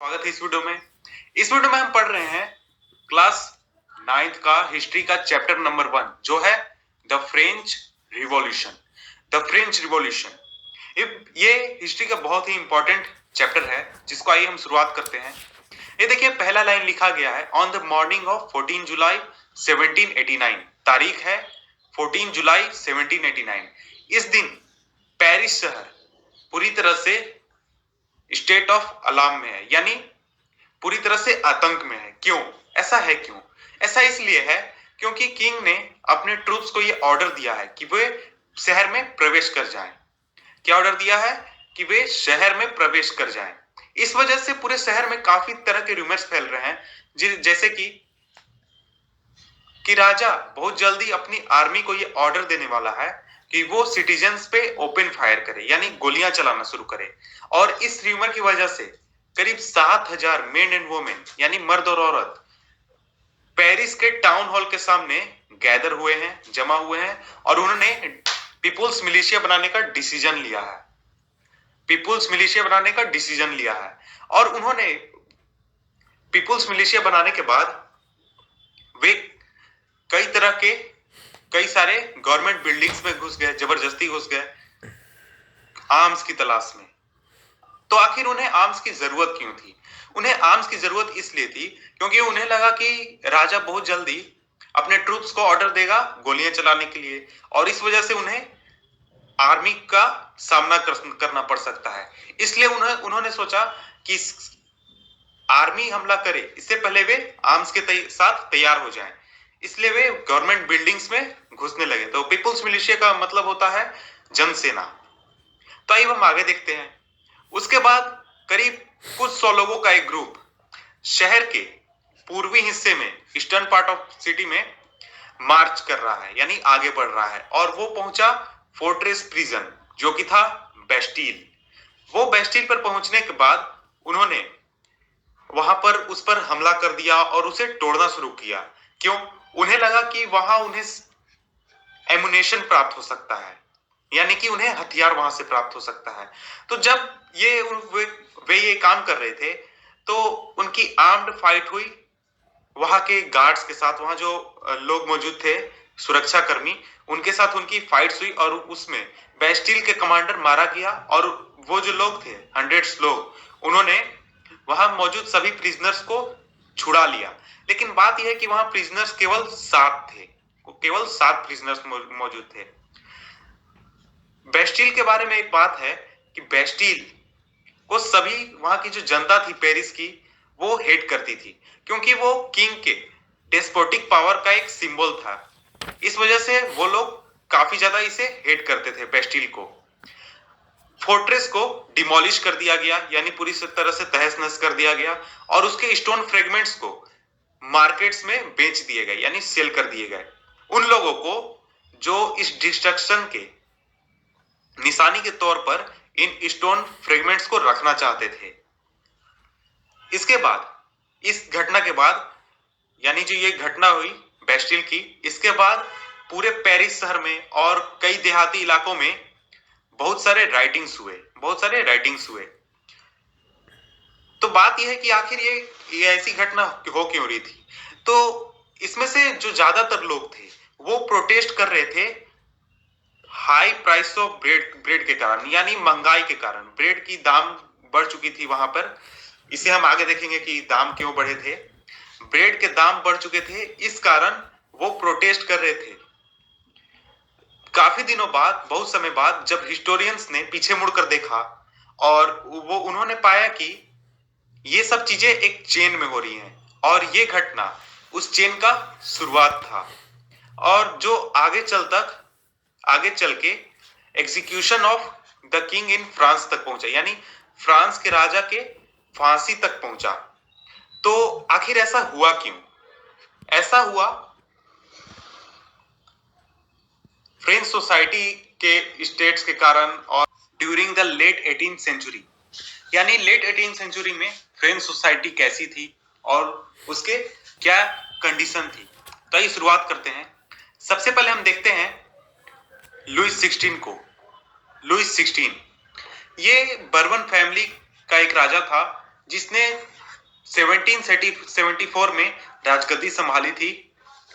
स्वागत है इस वीडियो में हम पढ़ रहे हैं क्लास 9th का हिस्ट्री का चैप्टर नंबर 1 जो है द फ्रेंच रिवॉल्यूशन। ये हिस्ट्री का बहुत ही इंपॉर्टेंट चैप्टर है जिसको आइए हम शुरुआत करते हैं। ये देखिए पहला लाइन लिखा गया है ऑन द मॉर्निंग ऑफ 14 जुलाई 1789। तारीख है 14 जुलाई 1789। इस दिन पेरिस शहर पूरी तरह से स्टेट ऑफ अलार्म में है, यानी पूरी तरह से आतंक में है। क्यों ऐसा इसलिए है क्योंकि किंग ने अपने ट्रूप्स को ये ऑर्डर दिया है कि वे शहर में प्रवेश कर जाएं। क्या ऑर्डर दिया है? कि वे शहर में प्रवेश कर जाएं। इस वजह से पूरे शहर में काफी तरह के रूमर्स फैल रहे हैं, जैसे कि राजा बहुत जल्दी अपनी आर्मी को ये ऑर्डर देने वाला है कि वो सिटीजन्स पे ओपन फायर करे, यानी गोलियां चलाना शुरू करे। और इस रूमर की वजह से करीब 7,000 मेन एंड वुमेन यानी मर्द और औरत पेरिस के टाउन हॉल के सामने जमा हुए हैं और उन्होंने पीपुल्स मिलिशिया बनाने का डिसीजन लिया है। और उन्होंने पीपुल्स मिलिशिया बनाने के बाद वे कई सारे गवर्नमेंट बिल्डिंग्स में जबरदस्ती घुस गए आर्म्स की तलाश में। तो आखिर उन्हें आर्म्स की जरूरत क्यों थी? उन्हें आर्म्स की जरूरत इसलिए थी क्योंकि उन्हें लगा कि राजा बहुत जल्दी अपने ट्रूप्स को ऑर्डर देगा गोलियां चलाने के लिए, और इस वजह से उन्हें आर्मी का सामना करना पड़ सकता है। इसलिए उन्होंने सोचा कि आर्मी हमला करे इससे पहले वे आर्म्स के साथ तैयार हो जाएं। इसलिए वे गवर्नमेंट बिल्डिंग्स में घुसने लगे। तो पीपुल्स मिलिशिया का मतलब होता है जनसेना। तो आइए हम आगे देखते हैं। उसके बाद करीब कुछ 100 लोगों का एक ग्रुप शहर के पूर्वी हिस्से में ईस्टर्न पार्ट ऑफ सिटी में मार्च कर रहा है, यानी आगे बढ़ रहा है, और वो पहुंचा फोर्ट्रेस प्रिजन जो कि था बेस्टील। वो बेस्टील पर पहुंचने के बाद उन्होंने वहां पर उस पर हमला कर दिया और उसे तोड़ना शुरू किया। क्यों? उन्हें लगा कि वहां उन्हें एमुनेशन प्राप्त हो सकता है, यानी कि उन्हें हथियार वहां से प्राप्त हो सकता है। तो जब वे ये काम कर रहे थे तो उनकी आर्म्ड फाइट हुई वहां के गार्ड्स के साथ। वहां जो लोग मौजूद थे सुरक्षा कर्मी, उनके साथ उनकी फाइट्स हुई और उसमें बेस्टील के कमांडर मारा गया। और वो जो लोग थे हंड्रेड्स लोग, उन्होंने वहां मौजूद सभी प्रिजनर्स को छुड़ा लिया। लेकिन बात यह है कि वहां प्रिजनर्स केवल 7 प्रिजनर्स मौजूद थे। बेस्टील के बारे में एक बात है कि बेस्टील को सभी वहां की जो जनता थी पेरिस की वो हेट करती थी, क्योंकि वो किंग के डेस्पोटिक पावर का एक सिंबल था। इस वजह से वो लोग काफी ज्यादा इसे हेट करते थे बेस्टील को। फोर्ट्रेस को डिमोलिश कर दिया गया, यानी पूरी तरह से तहस नहस कर दिया गया, और उसके स्टोन फ्रेगमेंट्स को मार्केट्स में बेच दिए गए, यानी सेल कर दिए गए उन लोगों को जो इस डिस्ट्रक्शन के निशानी के तौर पर इन स्टोन फ्रेगमेंट्स को रखना चाहते थे। इसके बाद इस घटना के बाद, यानी जो ये घटना हुई बेस्टील की, इसके बाद पूरे पेरिस शहर में और कई देहाती इलाकों में बहुत सारे राइटिंग्स हुए। तो बात यह है कि आखिर ये ऐसी घटना हो क्यों रही थी? तो इसमें से जो ज्यादातर लोग थे वो प्रोटेस्ट कर रहे थे हाई प्राइस ऑफ ब्रेड के कारण, यानी महंगाई के कारण। ब्रेड की दाम बढ़ चुकी थी वहां पर। इसे हम आगे देखेंगे कि दाम क्यों बढ़े थे। ब्रेड के दाम बढ़ चुके थे, इस कारण वो प्रोटेस्ट कर रहे थे। काफी दिनों बाद, बहुत समय बाद, जब हिस्टोरियंस ने पीछे मुड़कर देखा और उन्होंने पाया कि ये सब चीजें एक चेन में हो रही हैं, और ये घटना उस चेन का शुरुआत था, और जो आगे चल के execution of the king in France तक पहुंचा, यानी फ्रांस के राजा के फांसी तक पहुंचा। तो आखिर ऐसा हुआ क्यों? ऐसा हुआ फ्रेंच सोसाइटी के स्टेट्स के कारण, और during the late 18th century, यानी लेट 18th सेंचुरी में फ्रेंच सोसाइटी कैसी थी और उसके क्या कंडीशन थी। तो आइए शुरुआत करते हैं। सबसे पहले हम देखते हैं लुइस 16 को। लुइस 16 ये बर्बन फैमिली का एक राजा था जिसने 1774 में राजगद्दी संभाली थी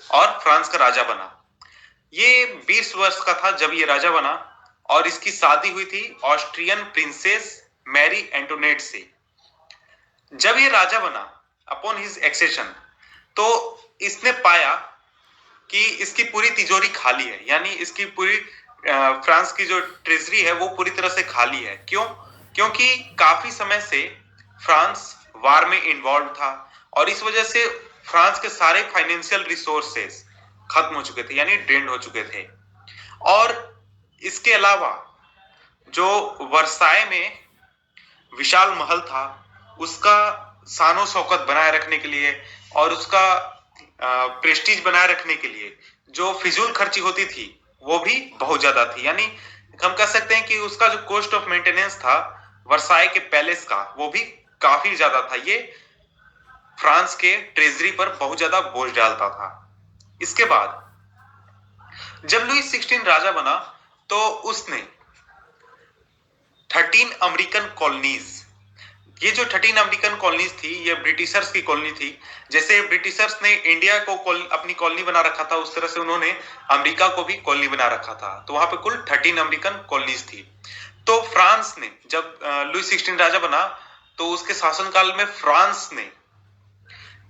और फ्रांस का राजा बना। ये 20 वर्ष का था जब ये राजा बना और इसकी शादी हुई थी ऑस्ट्रियन प्रिंसेस मैरी एंटोनेट से। जब ये राजा बना अपॉन हिज एक्सेशन, तो इसने पाया कि इसकी पूरी तिजोरी खाली है, यानी इसकी पूरी फ्रांस की जो ट्रेजरी है वो पूरी तरह से खाली है। क्यों? क्योंकि काफी समय से फ्रांस वार में इन्वॉल्व था और इस वजह से फ्रांस के सारे फाइनेंशियल रिसोर्सेस खत्म हो चुके थे, यानी ड्रेन हो चुके थे। और इसके अलावा जो वर्साय में विशाल महल था, उसका शानो शौकत बनाए रखने के लिए और उसका प्रेस्टीज बनाए रखने के लिए जो फिजूल खर्ची होती थी वो भी बहुत ज्यादा थी। यानी हम कह सकते हैं कि उसका जो कॉस्ट ऑफ मेंटेनेंस था वर्साय के पैलेस का, वो भी काफी ज्यादा था। ये फ्रांस के ट्रेजरी पर बहुत ज्यादा बोझ डालता था। इसके बाद जब लुई 16 राजा बना तो उसने 13 अमेरिकन कॉलोनीज, ये जो 13 अमेरिकन कॉलोनीज थी ये ब्रिटिशर्स की कॉलोनी थी। जैसे ब्रिटिशर्स ने इंडिया को अपनी कॉलोनी बना रखा था, उस तरह से उन्होंने अमेरिका को भी कॉलोनी बना रखा था। तो वहां पे कुल 13 अमेरिकन कॉलोनीज थी। तो फ्रांस ने जब लुई 16 राजा बना तो उसके शासनकाल में फ्रांस ने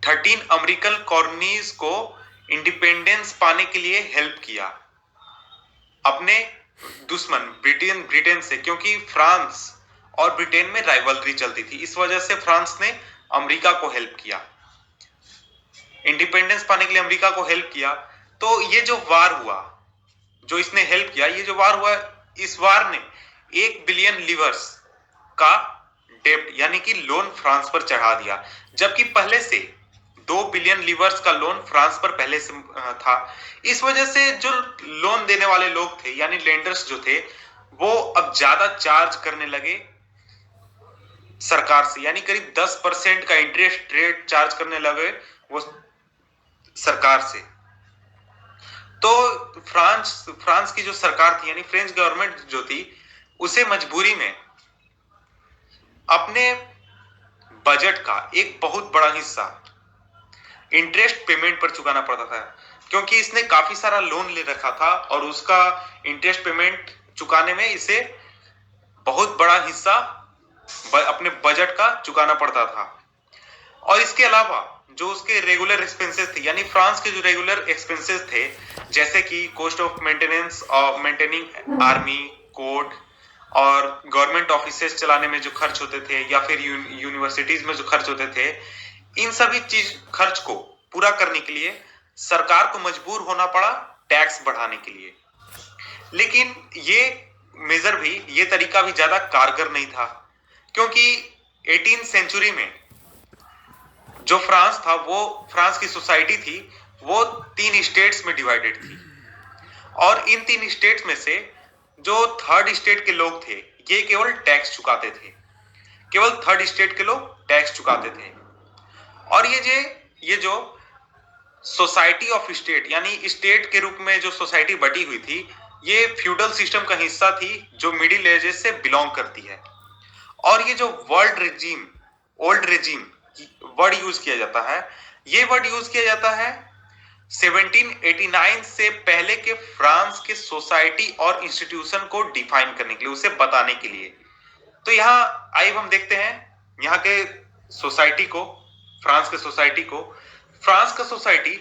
13 अमेरिकन कॉलोनीज को इंडिपेंडेंस पाने के लिए हेल्प किया अपने दुश्मन ब्रिटेन से, क्योंकि फ्रांस और ब्रिटेन में राइवलरी चलती थी। इस वजह से फ्रांस ने अमेरिका को हेल्प किया, इंडिपेंडेंस पाने के लिए अमेरिका को हेल्प किया। तो ये जो वार हुआ, जो इसने हेल्प किया, ये जो वार हुआ, इस वार ने 1 बिलियन लीवर्स का डेब्ट यानी कि लोन फ्रांस पर चढ़ा दिया, जबकि पहले से 2 बिलियन लीवर्स का लोन फ्रांस पर पहले से था। इस वजह से जो लोन देने वाले लोग थे यानी लेंडर्स जो थे वो अब ज्यादा चार्ज करने लगे सरकार से, यानी करीब 10% का इंटरेस्ट रेट चार्ज करने लगे वो सरकार से। तो फ्रांस की जो सरकार थी यानी फ्रेंच गवर्नमेंट जो थी, उसे मजबूरी में अपने बजट का एक बहुत बड़ा हिस्सा इंटरेस्ट पेमेंट पर चुकाना पड़ता था, क्योंकि इसने काफी सारा लोन ले रखा था और उसका इंटरेस्ट पेमेंट चुकाने में इसे बहुत बड़ा हिस्सा अपने बजट का चुकाना पड़ता था। और इसके अलावा जो उसके रेगुलर एक्सपेंसेस थे, यानी फ्रांस के जो रेगुलर एक्सपेंसेस थे, जैसे कि कॉस्ट ऑफ मेंटेनेंस और मेंटेनिंग आर्मी, कोर्ट और गवर्नमेंट ऑफिसेस चलाने में जो खर्च होते थे या फिर यूनिवर्सिटीज में जो खर्च होते थे, इन सभी चीज खर्च को पूरा करने के लिए सरकार को मजबूर होना पड़ा टैक्स बढ़ाने के लिए। लेकिन ये मेजर भी, ये तरीका भी ज्यादा कारगर नहीं था, क्योंकि 18th सेंचुरी में जो फ्रांस था, वो फ्रांस की सोसाइटी थी, वो 3 स्टेट्स में डिवाइडेड थी और इन 3 स्टेट्स में से जो थर्ड स्टेट के लोग थे ये केवल टैक्स चुकाते थे, केवल थर्ड स्टेट के लोग टैक्स चुकाते थे। और ये जो सोसाइटी ऑफ स्टेट यानी स्टेट के रूप में जो सोसाइटी बटी हुई थी, ये फ्यूडल सिस्टम का हिस्सा थी जो मिडिल एजेस से बिलोंग करती है। और ये जो ओल्ड रेजिम वर्ड यूज किया जाता है, ये वर्ड यूज किया जाता है 1789 से पहले के फ्रांस के सोसाइटी और इंस्टीट्यूशन को डिफाइन करने के लिए, उसे बताने के लिए। तो यहाँ आइए हम देखते हैं यहाँ के सोसाइटी को, फ्रांस के सोसाइटी को। फ्रांस का सोसाइटी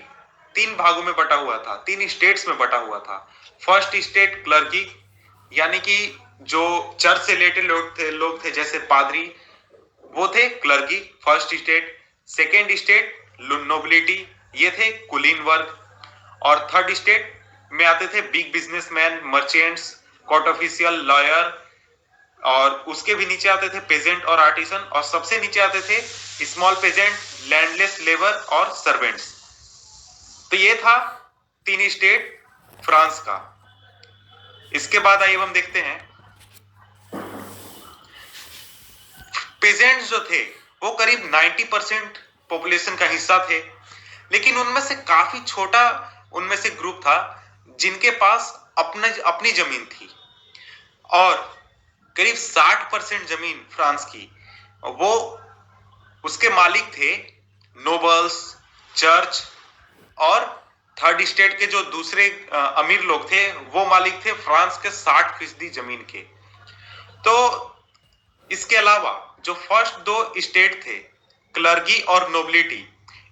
3 भागों में बटा हुआ था, 3 स्टेट्स में बटा हुआ था। फर्स्ट स्टेट क्लर्की, यानी कि जो चर्च से रिलेटेड लोग थे जैसे पादरी, वो थे clergy first state. Second state nobility, ये थे कुलीन वर्ग। और थर्ड स्टेट में आते थे big businessman, merchants, court official, lawyer, और उसके भी नीचे आते थे पेजेंट और आर्टिसन, और सबसे नीचे आते थे स्मॉल पेजेंट, लैंडलेस लेबर और सर्वेंट्स। तो ये था 3 स्टेट फ्रांस का। इसके बाद आइए हम देखते हैं पेजेंट्स जो थे वो करीब 90% पॉपुलेशन का हिस्सा थे, लेकिन उनमें से काफी छोटा उनमें से ग्रुप था जिनके पास अपनी जमीन थी। और करीब 60% जमीन फ्रांस की वो उसके मालिक थे नोबल्स, चर्च और थर्ड स्टेट के जो दूसरे अमीर लोग थे वो मालिक थे फ्रांस के 60% जमीन के। तो इसके अलावा जो फर्स्ट दो स्टेट थे क्लर्गी और नोबिलिटी,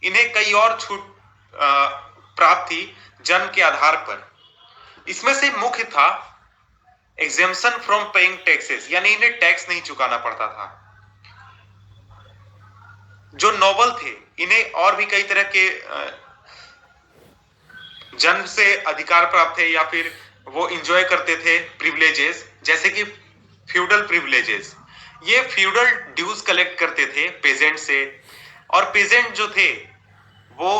इन्हें कई और छूट प्राप्त थी जन्म के आधार पर। इसमें से मुख्य था एग्जेम्पशन फ्रॉम पेइंग टैक्सेस, यानी इन्हें टैक्स नहीं चुकाना पड़ता था। जो नोबल थे इन्हें और भी कई तरह के जन्म से अधिकार प्राप्त थे या फिर वो इंजॉय करते थे प्रिविलेजेस, जैसे कि फ्यूडल प्रिविलेजेस। ये फ्यूडल ड्यूज कलेक्ट करते थे पेजेंट से, और पेजेंट जो थे वो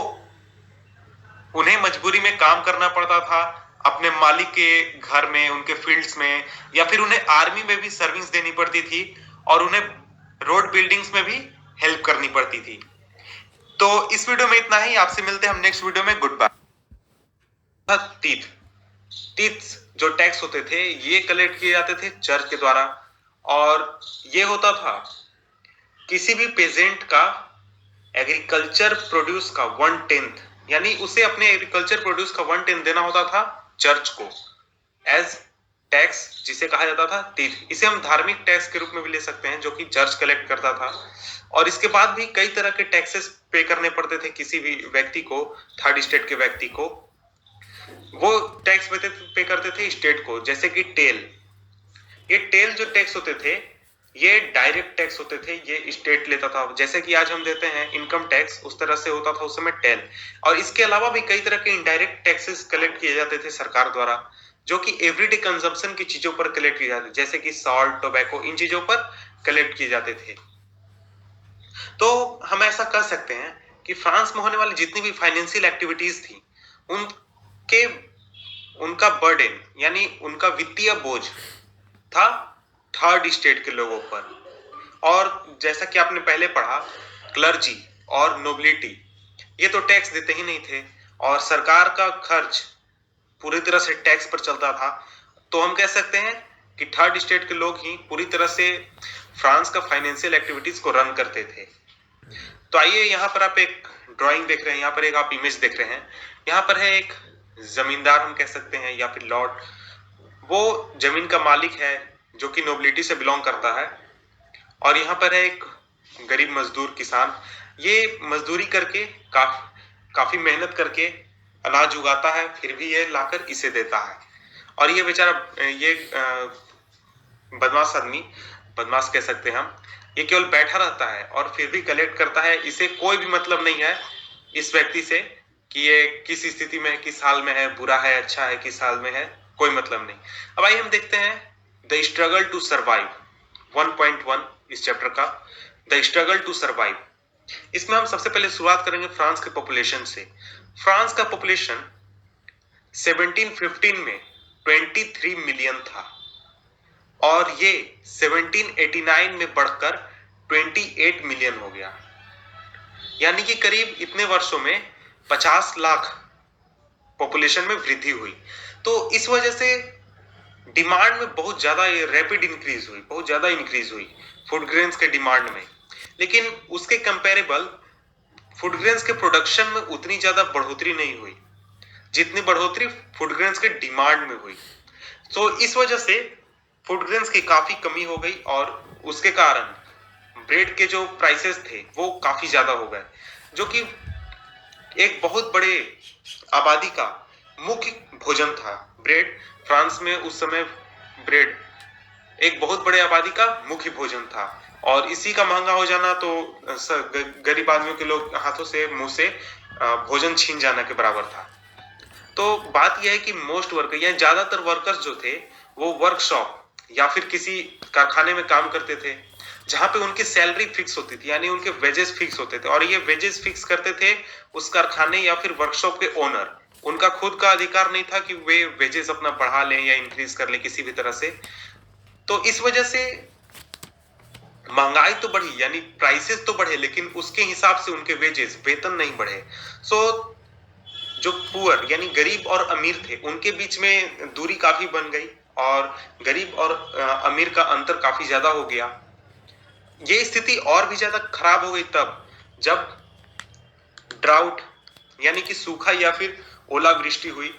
उन्हें मजबूरी में काम करना पड़ता था अपने मालिक के घर में, उनके फील्ड्स में, या फिर उन्हें आर्मी में भी सर्विस देनी पड़ती थी और उन्हें रोड बिल्डिंग्स में भी हेल्प करनी पड़ती थी। तो इस वीडियो में इतना ही, आपसे मिलते हैं हम नेक्स्ट वीडियो में। Good bye. टीथ जो टैक्स होते थे ये कलेक्ट किए जाते थे चर्च के द्वारा, और ये होता था किसी भी पेजेंट का एग्रीकल्चर प्रोड्यूस का 1/10, यानी उसे अपने एग्रीकल्चर प्रोड्यूस का 1/10 देना होता था चर्च को एज टैक्स, जिसे कहा जाता था टीथ। इसे हम धार्मिक टैक्स के रूप में भी ले सकते हैं जो कि चर्च कलेक्ट करता था। और इसके बाद भी कई तरह के टैक्सेस पे करने पड़ते थे किसी भी व्यक्ति को, थर्ड स्टेट के व्यक्ति को। वो टैक्स पे करते थे स्टेट को, जैसे कि टेल। ये टेल जो टैक्स होते थे ये डायरेक्ट टैक्स होते थे, ये स्टेट लेता था। जैसे कि आज हम देते हैं इनकम टैक्स, उस तरह से होता था उस समय टेल। और इसके अलावा भी कई तरह के इनडायरेक्ट टैक्सेस कलेक्ट किए जाते थे सरकार द्वारा, जो कि एवरीडे कंजम्पशन की चीजों पर कलेक्ट किए जाते थे, जैसे कि सॉल्ट, टोबैको, इन चीजों पर कलेक्ट किए जाते थे। तो हम ऐसा कर सकते हैं कि फ्रांस में होने वाली जितनी भी फाइनेंशियल एक्टिविटीज थी उनका बर्डन, यानी उनका वित्तीय बोझ था थर्ड स्टेट के लोगों पर। और जैसा कि आपने पहले पढ़ा, क्लर्जी और नोबिलिटी ये तो टैक्स देते ही नहीं थे, और सरकार का खर्च पूरी तरह से टैक्स पर चलता था। तो हम कह सकते हैं कि थर्ड स्टेट के लोग ही पूरी तरह से फ्रांस का फाइनेंशियल एक्टिविटीज को रन करते थे। तो आइए, यहाँ पर आप एक ड्राइंग देख रहे हैं, यहाँ पर एक आप इमेज देख रहे हैं। यहाँ पर है एक जमींदार हम कह सकते हैं, या फिर लॉर्ड। वो जमीन का मालिक है जो कि नोबिलिटी से बिलोंग करता है, और यहाँ पर है एक गरीब मजदूर किसान। ये मजदूरी करके काफी मेहनत करके अनाज उगाता है, फिर भी ये लाकर इसे देता है। और ये बेचारा, ये बदमाश आदमी, बदमाश कह सकते हैं हम, ये केवल बैठा रहता है और फिर भी कलेक्ट करता है। इसे कोई भी मतलब नहीं है इस व्यक्ति से कि ये किस स्थिति में है, किस हाल में है, बुरा है, अच्छा है, किस हाल में है, कोई मतलब नहीं। अब आइए हम देखते हैं द स्ट्रगल टू सर्वाइव 1.1 इस चैप्टर का, द स्ट्रगल टू सर्वाइव। इसमें हम सबसे पहले शुरुआत करेंगे फ्रांस के पॉपुलेशन से। फ्रांस का पॉपुलेशन 1715 में 23 मिलियन था, और ये 1789 में बढ़कर 28 मिलियन हो गया। यानी कि करीब इतने वर्षों में 50 लाख पॉपुलेशन में वृद्धि हुई। तो इस वजह से डिमांड में बहुत ज्यादा रैपिड इंक्रीज हुई, बहुत ज्यादा इंक्रीज हुई फूड ग्रेन्स के डिमांड में। लेकिन उसके कंपेरेबल फूड ग्रेन्स के प्रोडक्शन में उतनी ज्यादा बढ़ोतरी नहीं हुई जितनी बढ़ोतरी फूड ग्रेन्स के डिमांड में हुई। तो इस वजह से फूड ग्रेन्स की काफी कमी हो गई, और उसके कारण ब्रेड के जो प्राइसेस थे वो काफी ज्यादा हो गए, जो कि एक बहुत बड़े आबादी का मुख्य भोजन था। ब्रेड फ्रांस में उस समय ब्रेड एक बहुत बड़े आबादी का मुख्य भोजन था, और इसी का महंगा हो जाना तो गरीब आदमियों के लोग हाथों से, मुंह से भोजन छीन जाने के बराबर था। तो बात यह है कि मोस्ट वर्कर या ज्यादातर वर्कर्स जो थे वो वर्कशॉप या फिर किसी कारखाने में काम करते थे, जहां पे उनकी सैलरी फिक्स होती थी, यानी उनके वेजेस फिक्स होते थे। और ये वेजेस फिक्स करते थे उस कारखाने या फिर वर्कशॉप के ओनर। उनका खुद का अधिकार नहीं था कि वे वेजेस अपना बढ़ा लें या इंक्रीज कर लें किसी भी तरह से। तो इस वजह से महंगाई तो बढ़ी, यानी प्राइसेस तो बढ़े, लेकिन उसके हिसाब से उनके वेजेस, वेतन नहीं बढ़े। सो जो पुअर यानी गरीब और अमीर थे उनके बीच में दूरी काफी बन गई, और गरीब और अमीर का अंतर काफी ज्यादा हो गया। ये स्थिति और भी ज्यादा खराब हो गई तब जब ड्राउट यानी कि सूखा या फिर ओलावृष्टि हुई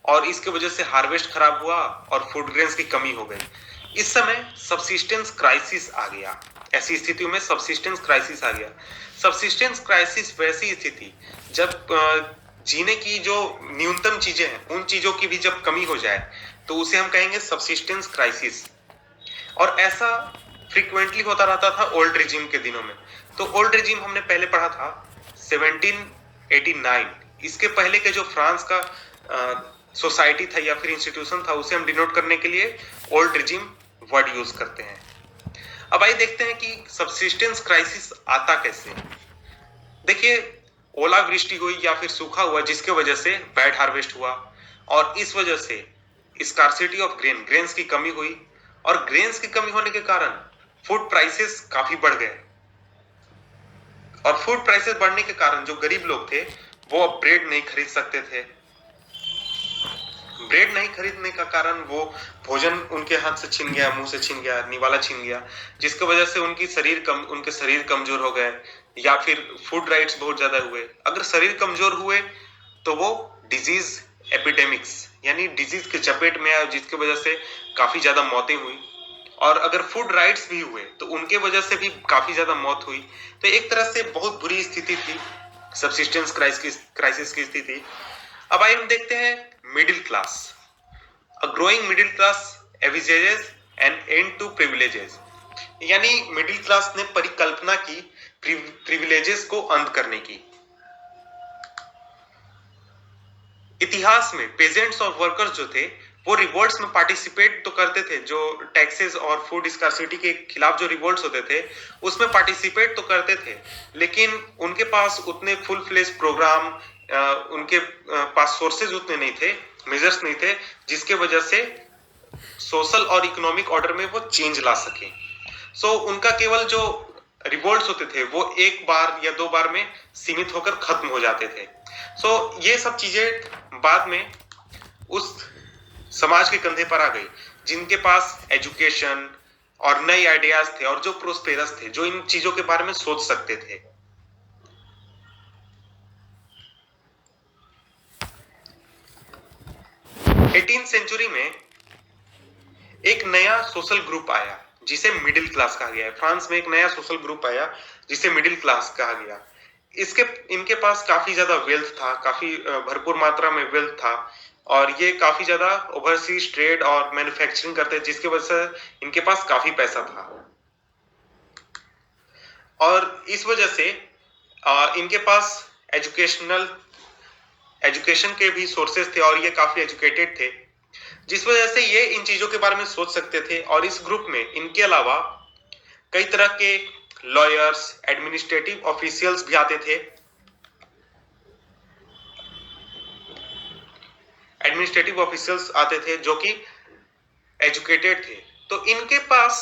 और इसके वजह से हार्वेस्ट खराब हुआ और फूड ग्रेन्स की कमी हो गई। इस समय सबसिस्टेंस क्राइसिस आ गया। ऐसी स्थितियों में सबसिस्टेंस क्राइसिस आ गया। सबसिस्टेंस क्राइसिस वैसी स्थिति जब जीने की जो न्यूनतम चीजें हैं उन चीजों की भी जब कमी हो जाए तो उसे हम कहेंगे सबसिस्टेंस क्राइसिस। और ऐसा फ्रीक्वेंटली होता रहता था ओल्ड रिजिम के दिनों में। तो ओल्ड रिजिम हमने पहले पढ़ा था 1789। इसके पहले के जो फ्रांस का सोसाइटी था या फिर इंस्टीट्यूशन था उसे हम डिनोट करने के लिए ओल्ड रिजिम वर्ड यूज करते हैं। अब आइए देखते हैं कि सबसिस्टेंस क्राइसिस आता कैसे। देखिए, ओलावृष्टि हुई या फिर सूखा हुआ जिसके वजह से बैड हार्वेस्ट हुआ और इस वजह से स्कार्सिटी ऑफ ग्रेन्स की कमी हुई और ग्रेन्स की कमी होने के कारण फूड प्राइसेस काफी बढ़ गए और फूड प्राइसेस बढ़ने के कारण जो गरीब लोग थे वो अब ब्रेड नहीं खरीद सकते थे। ब्रेड नहीं खरीदने का कारण वो भोजन उनके हाथ से छिन गया, मुंह से छिन गया, निवाला छिन गया, जिसकी वजह से उनके शरीर कमजोर हो गए या फिर फूड राइट्स बहुत ज्यादा हुए। अगर शरीर कमजोर हुए तो वो डिजीज एपिडेमिक्स यानी डिजीज के चपेट में आए जिसकी वजह से काफी ज्यादा मौतें हुई। और अगर फूड राइट्स भी हुए तो उनके वजह से भी काफी ज्यादा मौत हुई। तो एक तरह से बहुत बुरी स्थिति थी सबसिस्टेंस क्राइसिस की स्थिति। अब आइए हम देखते हैं middle class. A growing middle class envisages an end to privileges, यानी मिडिल क्लास ने परिकल्पना की प्रिविलेजेस को अंत करने की। इतिहास में पेजेंट्स और वर्कर्स जो थे वो रिवोल्ट्स में पार्टिसिपेट तो करते थे, जो टैक्सेस और फूड स्कार्सिटी के खिलाफ जो रिवोल्ट्स होते थे उसमें पार्टिसिपेट तो करते थे, लेकिन उनके पास उतने फुल फ्लेज प्रोग्राम, उनके पास सोर्सेज उतने नहीं थे, मेजर्स नहीं थे जिसके वजह से सोशल और इकोनॉमिक ऑर्डर में वो चेंज ला सके। सो उनका केवल जो रिवोल्ट्स होते थे वो एक बार या दो बार में सीमित होकर खत्म हो जाते थे। सो ये सब चीजें बाद में उस समाज के कंधे पर आ गई जिनके पास एजुकेशन और नए आइडियाज थे और जो प्रोस्पेरस थे, जो इन चीजों के बारे में सोच सकते थे। 18th सेंचुरी में एक नया सोशल ग्रुप आया जिसे मिडिल क्लास कहा गया है। फ्रांस में एक नया सोशल ग्रुप आया जिसे मिडिल क्लास कहा गया। इनके पास काफी ज्यादा वेल्थ था, काफी भरपूर मात्रा में वेल्थ था और ये काफी ज्यादा ओवरसीज ट्रेड और मैन्युफैक्चरिंग करते जिसकी वजह से इनके पास काफी पैसा था और इस वजह से इनके पास एजुकेशन के भी सोर्सेस थे और ये काफी एजुकेटेड थे जिस वजह से ये इन चीजों के बारे में सोच सकते थे। और इस ग्रुप में इनके अलावा कई तरह के लॉयर्स, एडमिनिस्ट्रेटिव ऑफिशियल्स भी आते थे। एडमिनिस्ट्रेटिव ऑफिशियल्स आते थे जो कि एजुकेटेड थे, तो इनके पास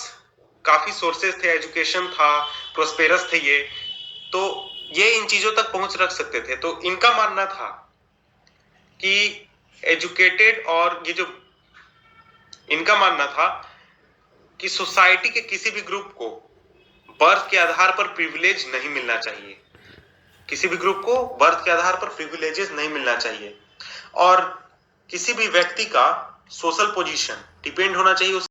काफी सोर्सेस थे, एजुकेशन था, प्रोस्पेरस थे ये, तो ये इन चीजों तक पहुंच रख सकते थे। तो इनका मानना था कि एजुकेटेड और ये जो इनका मानना था कि सोसाइटी के किसी भी ग्रुप को बर्थ के आधार पर प्रिविलेज नहीं मिलना चाहिए, किसी भी ग्रुप को बर्थ के आधार पर प्रिविलेजेस नहीं मिलना चाहिए और किसी भी व्यक्ति का सोशल पोजीशन डिपेंड होना चाहिए